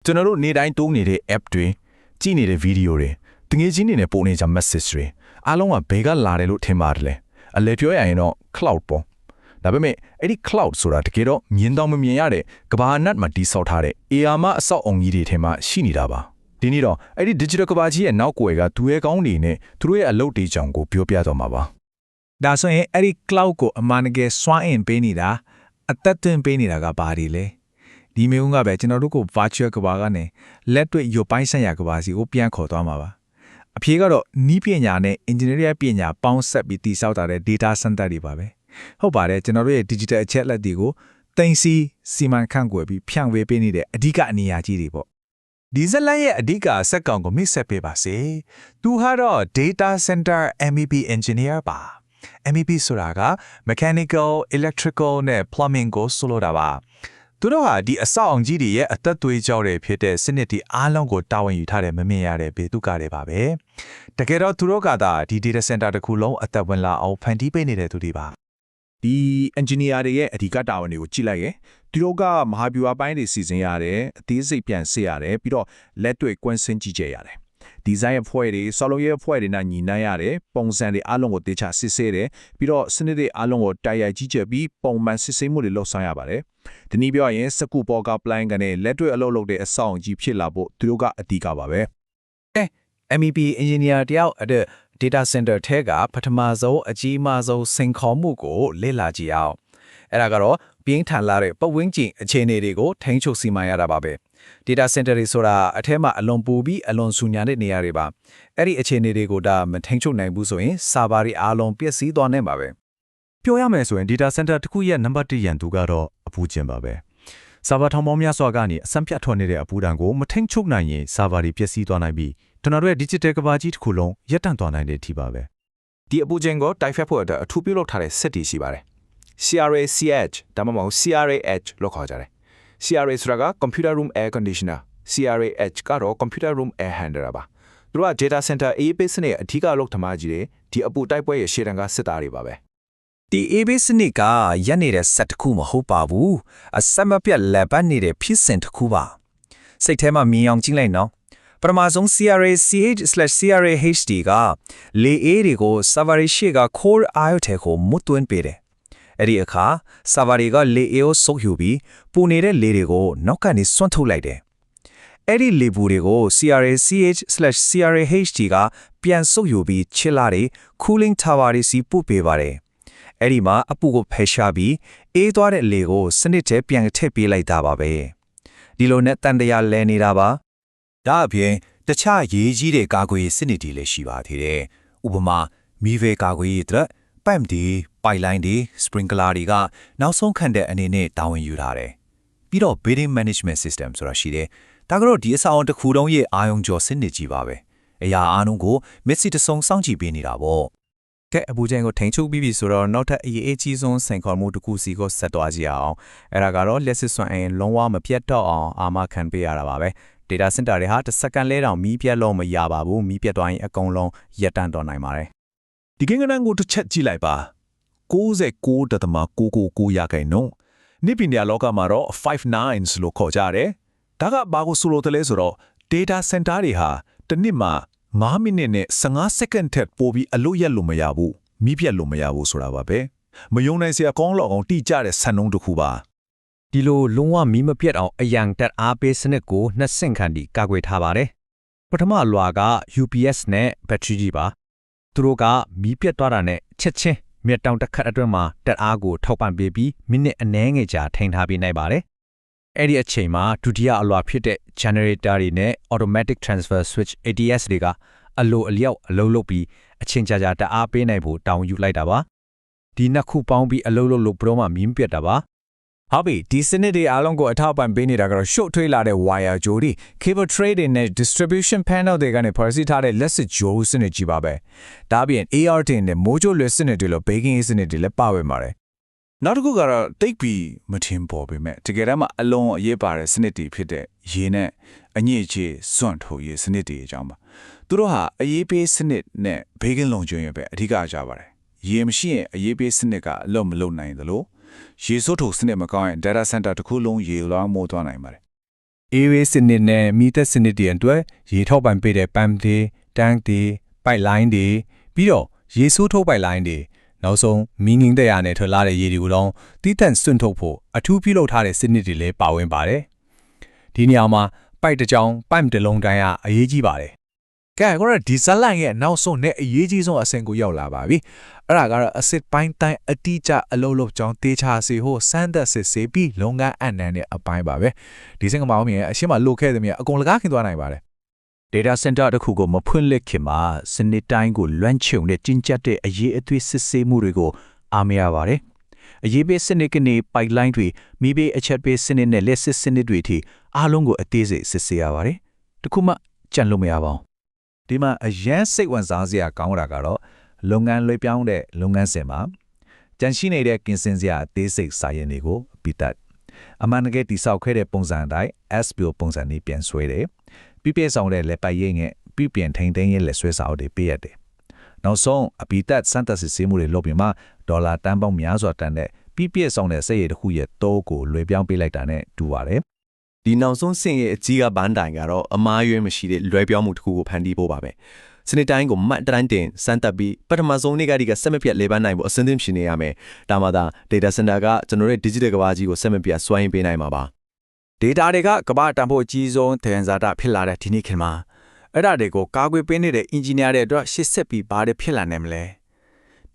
ကျွန်တော်တို့နေ့တိုင်းတိုးနေတဲ့ app တွေကြည့်နေတဲ့ video တွေတငယ်ချင်းတွေနဲ့ပို့နေကြ message တွေအားလုံးကဘယ်ကလာတယ်လို့ထင်ပါတယ်လဲအလဲပြောရရင်တော့ cloud ပေါ့ဒါပေမဲ့အဲ့ဒီ cloud ဆိုတာတကယ်တော့မြင်တော့မမြင်ရတဲ့ကဘာနတ်မှာတိဆောက်ထားတဲ့ AR မှာအဆောက်အုံကြီးတွေထဲမှာရှိနေတာပါဒီနေ့တော့အဲ့ဒီ digital ကဘာကြီးရဲ့နောက်ွယ်ကသူရဲ့ကောင်းတွေနဲ့သူတို့ရဲ့အလုပ်တွေကြောင့်ကိုပြောပြတော့မှာပါဒါဆိုရင်အဲ့ဒီ cloud ကိုအမှန်တကယ်စွမ်းအင်ပေးနေတာအသက်သွင်းပေးနေတာကဘာတွေလဲဒီမျိုးကပဲကျွန်တော်တို့ကို virtual ကဘာကနေလက်တွေ့ရုပ်ပိုင်းဆိုင်ရာကဘာစီကိုပြန်ခေါ်သွားမှာပါအဖြေကတော့နီးပညာနဲ့ engineering ပညာပေါင်းဆက်ပြီးတည်ဆောက်ထားတဲ့ data center တွေပါပဲဟုတ်ပါတယ်ကျွန်တော်တို့ရဲ့ digital အချက်လက်တွေကိုတင်စီစီမံခန့်ခွဲပြီးဖြန့်ဝေပေးနေတဲ့အဓိကနေရာကြီးတွေပေါ့ဒီဇလန်ရဲ့အဓိကအဆက်ကောင်ကိုမိတ်ဆက်ပေးပါစေသူကတော့ data center MEP engineer ပါ MEP ဆိုတာက mechanical electrical နဲ့ plumbing ကိုဆိုလိုတာပါသူတို့ဟာဒီအဆောက်အုံကြီးတွေရဲ့အသက်သွေးကြောတွေဖြစ်တဲ့စနစ်တွေအားလုံးကိုတာဝန်ယူထားတဲ့မမြင်ရတဲ့ဘေတုကတွေပါပဲတကယ်တော့သူတို့ကသာဒီ data center တစ်ခုလုံးအသက်ဝင်လာအောင်ဖန်တီးပေးနေတဲ့သူတွေပါဒီ engineer တွေရဲ့အဓိကတာဝန်တွေကိုကြည့်လိုက်ရင်သူတို့ကမဟာဗျူဟာပိုင်းတွေစီစဉ်ရတယ်အသေးစိတ်ပြန်စစ်ရတယ်ပြီးတော့လက်တွေ့ကွင်းဆင်းကြည့်ကြရတယ်ဒီဇိုင်းအဖွဲ့တွေဆော်လုံးရဲ့အဖွဲ့တွေနဲ့ညီနှမ်းရတယ်ပုံစံတွေအားလုံးကိုတေချာစစ်ဆေးတယ်ပြီးတော့စနစ်တွေအားလုံးကိုတိုက်ရိုက်ကြီးကြပ်ပြီးပုံမှန်စစ်ဆေးမှုတွေလုပ်ဆောင်ရပါတယ်ဒီနည်းပြောရင်စကူပေါ်က plan ကနေလက်တွေ့အလုပ်လုပ်တဲ့အဆောက်အုံကြီးဖြစ်လာဖို့သူတို့ကအဓိကပါပဲ MEP engineer တယောက်အဲ့ data center ထဲကပထမဆုံးအကြီးမားဆုံးစင်ခေါ်မှုကိုလေ့လာကြည့်အောင်အဲ့ဒါကတော့ပြင်းထန်လာတဲ့ပတ်ဝန်းကျင်အခြေအနေတွေကိုထိန်းချုပ်စီမံရတာပါပဲ data center တွေဆိုတာအထက်မှာအလွန်ပူပြီးအလွန်ဆူညံတဲ့နေရာတွေပါအဲ့ဒီအခြေအနေတွေကိုဒါမထိန်းချုပ်နိုင်ဘူးဆိုရင်စာပါတွေအားလုံးပျက်စီးသွားနိုင်ပါပဲပြောရမယ်ဆိုရင် data center တစ်ခုရဲ့နံပါတ်1ရန်သူကတော့အပူကျင်ပါပဲဆာဗာထောင်ပေါင်းများစွာကနေအစံပြတ်ထွက်နေတဲ့အပူဒဏ်ကိုမထိန်းချုပ်နိုင်ရင်ဆာဗာတွေပျက်စီးသွားနိုင်ပြီးကျွန်တော်တို့ရဲ့ digital ကဘာကြီးတစ်ခုလုံးရပ်တန့်သွားနိုင်တဲ့အထိပါပဲဒီအပူကျင်ကိုတိုက်ဖျက်ဖို့အတွက်အထူးပြုလုပ်ထားတဲ့စက်တွေရှိပါတယ် CRA-CH ဒါမှမဟုတ် CRA-H လို့ခေါ်ကြတယ် CRA ဆိုတာက Computer Room Air Conditioner CRA-H ကတော့ Computer Room Air Handler ပါသူတို့က Data Center ABS နဲ့အထူးအလုပ်သမားကြီးတွေဒီအပူတိုက်ပွဲရဲ့ရှေ့တန်းကစစ်သားတွေပါပဲဒီ ABS နဲ့ကရက်နေတဲ့စက်တစ်ခုမဟုတ်ပါဘူးအစမပြတ်လက်ပတ်နေတဲ့ဖြစ်စဉ်တစ်ခုပါစိတ်ထဲမှာမြင်အောင်ကြည့်လိုက်နော်ပထမဆုံး CRA-CH/CRA-HD ကလေအေးတွေကို server ရှေ့က core IO ထဲကိုမွတ်သွင်းပေးတယ်အဲ့ဒီအခါ server တွေကလေအေးကိုစုပ်ယူပြီးပူနေတဲ့လေတွေကိုနောက်ကနေစွန့်ထုတ်လိုက်တယ်အဲ့ဒီလေပူတွေကို CRA-CH/CRA-HD ကပြန်စုပ်ယူပြီးချစ်လာတဲ့ cooling tower တွေစီပို့ပေးပါတယ်အဲ့ဒီမှာအပူကိုဖယ်ရှားပြီးအေးသွားတဲ့လေကိုစနစ်ထဲပြန်ထည့်ပေးလိုက်တာပါပဲဒီလိုနဲ့တန်တရားလဲနေတာပါဒါအပြင်တခြားရေးကြီးတဲ့ကာကွယ်ရေးစနစ်တွေလည်းရှိပါသေးတယ်ဥပမာမီးဖေးကာကွယ်ရေးအတွက် pipe တွေ pipeline တွေ sprinkler တွေကနောက်ဆုံးခန့်တဲ့အနေနဲ့တာဝန်ယူထားတယ်ပြီးတော့ building management system ဆိုတာရှိတယ်ဒါကတော့ဒီအဆောက်အုံတစ်ခုလုံးရဲ့အာရုံကြောစနစ်ကြီးပါပဲအရာအားလုံးကိုမျက်စိတဆုံစောင့်ကြည့်ပေးနေတာပေါ့ကဲအပူချိန်ကိုထိန်းချုပ်ပြီးပြီဆိုတော့နောက်ထပ်အရေးအကြီးဆုံးစိန်ခေါ်မှုတစ်ခုစီကိုဆက်သွားကြည့်အောင်အဲ့ဒါကတော့လက်စစ်စွမ်းအင်လုံးဝမပြတ်တော့အောင်အာမခံပေးရတာပါပဲ data center တွေဟာတစ်စက္ကန့်လဲတောင်မီးပြတ်လို့မရပါဘူးမီးပြတ်သွားရင်အကုန်လုံးရပ်တန့်တော့နိုင်ပါတယ်ဒီကိန်းဂဏန်းကိုတစ်ချက်ကြည့်လိုက်ပါ99.999ရာခိုင်နှုန်းနိပညာလောကမှာတော့5 nines လို့ခေါ်ကြတယ်ဒါကဘာကိုဆိုလိုတယ်လဲဆိုတော့ data center တွေဟာတစ်နှစ်မှာ9မိနစ်နဲ့15စက္ကန့်ထက်ပိုပြီးအလို့ရက်လို့မရဘူးမီးပြတ်လို့မရဘူးဆိုတာပါပဲမယုံနိုင်စရာကောင်းလောက်အောင်တိကျတဲ့စံနှုန်းတစ်ခုပါဒီလိုလုံးဝမီးမပြတ်အောင်အယံတက်အားပေးစနစ်ကိုနှစ်ဆင့်ခန့်ဒီကာကွယ်ထားပါတယ်ပထမလွှာက UPS နဲ့ battery ကြီးပါသူတို့ကမီးပြတ်သွားတာနဲ့ချက်ချင်းမြက်တောင်တစ်ခတ်အတွင်းမှာတက်အားကိုထောက်ပံ့ပေးပြီးမိနစ်အနည်းငယ်ကြာထိန်းထားပေးနိုင်ပါတယ်အဲ့ဒီအချိန်မှာဒုတိယအလွှာဖြစ်တဲ့ generator တွေနဲ့ automatic transfer switch ATS တွေကအလိုအလျောက်အလုပ်လုပ်ပြီးအချိန်ကြာကြာတအားပေးနိုင်ဖို့တောင်းယူလိုက်တာပါဒီနှစ်ခုပေါင်းပြီးအလုပ်လုပ်လို့ဘရောမှမီးပြတ်တာပါဟုတ်ပြီဒီစနစ်တွေအားလုံးကိုအထောက်ပံ့ပေးနေတာကတော့ရှုပ်ထွေးလာတဲ့ wire ကြိုးတွေ cable tray တွေနဲ့ distribution panel တွေကနေဖွဲ့စည်းထားတဲ့လက်စစ်ကြိုးစနစ်ကြီးပါပဲဒါပြင် AR တွေနဲ့ မိုးကြိုးလွယ်စနစ်တွေလို baking စနစ်တွေလည်းပါဝင်ပါတယ်နောက်တစ်ခုကတော့တိတ်ပြီးမထင်ပေါ်ပေမဲ့တကယ်တမ်းမှအလုံးအရေးပါတဲ့စနစ်တွေဖြစ်တဲ့ရေနဲ့အညစ်အကြေးစွန့်ထုတ်ရေးစနစ်တွေအကြောင်းပါသူတို့ဟာအရေးပေးစနစ်နဲ့ဘေးကင်းလုံခြုံရေးပဲအဓိကကြပါတယ်ရေမရှိရင်အရေးပေးစနစ်ကအလုံးမလုံးနိုင်သလိုရေစိုးထုတ်စနစ်မကောင်းရင် data center တစ်ခုလုံးရေလောင်းမိုးသွားနိုင်ပါတယ် AWA စနစ်နဲ့မီသက်စနစ်တွေအတွက်ရေထောက်ပံ့ပေးတဲ့ pump တွေ tank တွေ pipeline တွေပြီးတော့ရေဆိုးထုတ် pipeline တွေနောက်ဆုံးမီငင်းတဲ့ရနဲ့ထွက်လာတဲ့ရေတွေကိုတော့တီးတန့်စွန့်ထုတ်ဖို့အထူးပြုလုပ်ထားတဲ့စနစ်တွေလည်းပါဝင်ပါတယ်ဒီနေရာမှာ pipe တစ်ကြောင် pipe တစ်လုံးတိုင်းအရေးကြီးပါတယ် ကဲအခုတော့ဒီဇလန်ရဲ့နောက်ဆုံးနဲ့အရေးကြီးဆုံးအဆင့်ကိုရောက်လာပါပြီအဲ့ဒါကတော့အစစ်ပိုင်းတိုင်းအတိအကျအလုံးလုံးကြောင်းတေးချစီဟိုစမ်းသက်စစ်ဆေးပြီးလုံငန်းအနှံတဲ့အပိုင်းပါပဲဒီစင်ကမောင်းမြင်အရှင်းမလုခဲ့တဲ့မြအကုန်လကားခင်သွားနိုင်ပါတယ် data center တစ်ခုကိုမဖွင့်လှစ်ခင်မှာစနစ်တိုင်းကိုလွှမ်းခြုံတဲ့ကျဉ်ကျပ်တဲ့အရေးအသွေးစစ်ဆေးမှုတွေကိုအားမရပါတယ်အရေးပေးစနစ်ကနေ pipeline တွေမိဘေးအချက်ပေးစနစ်နဲ့လက်စစ်စနစ်တွေထိအားလုံးကိုအသေးစိတ်စစ်ဆေးရပါတယ်တခုမှကြံလို့မရပါဘူး ဒီမှာအရန်စိတ်ဝင်စားစရာကောင်းတာကတော့လုပ်ငန်းလွှဲပြောင်းတဲ့လုပ်ငန်းစဉ်မှာကြန့်ရှိနေတဲ့ကင်စင်စရာအသေးစိတ်စာရင်းတွေကိုပြီးတတ်အမှန်တကယ်တိစောက်ခဲ့တဲ့ပုံစံအတိုင်း SBO ပုံစံนี้ပြန်ဆွဲတယ်ပြည့်ဆောင်တဲ့လက်ပတ်ရင်းငယ်ပြပြန်ထိန်သိမ်းရေးလက်ဆွဲစာအုပ်တွေပေးရတယ်နောက်ဆုံးအပိတတ်စန်တစစ်ဆေးမှုတွေလုပ်ပြီးမှဒေါ်လာတန်ပေါင်းများစွာတန်တဲ့ပြဆောင်တဲ့စက်ရည်တစ်ခုရဲ့တိုးကိုလွှဲပြောင်းပေးလိုက်တာနဲ့တူပါတယ် ဒီနောက်ဆုံးဆင့်ရဲ့အကြီးကဘန်းတိုင်ကတော့အမားရွေးမရှိတဲ့လွဲပြောင်းမှုတစ်ခုကိုဖန်တီးဖို့ပါပဲစနစ်တိုင်းကိုမှတ်တမ်းတင်စမ်းသပ်ပြီးပထမဆုံးနေ့ကဒီကစက်မပြတ်လေပန်းနိုင်ဖို့အစဉ်သင့်ဖြစ်နေရမယ်ဒါမှသာ data center ကကျွန်တော်တို့ digital ကဘာကြီးကိုစက်မပြတ်စွမ်းရင်းပေးနိုင်မှာပါ data တွေကကမ္ဘာတန်ဖိုးအကြီးဆုံးသယံဇာတဖြစ်လာတဲ့ဒီနေ့ခေတ်မှာအဲ့ဒါတွေကိုကာကွယ်ပေးနေတဲ့ engineer တွေအတွက်ရှေ့ဆက်ပြီးဘာတွေဖြစ်လာနိုင်မလဲ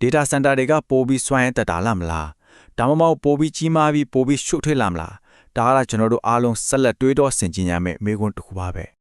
data center တွေကပိုပြီးစွမ်းရည်တက်တာလားမလားဒါမှမဟုတ်ပိုပြီးကြီးမားပြီးပိုပြီးရှုပ်ထွေးလာမလားဒါကကျွန်တော်တို့အားလုံးဆက်လက်တွေးတောဆင်ခြင်ရမယ့်မေးခွန်းတစ်ခုပါပဲ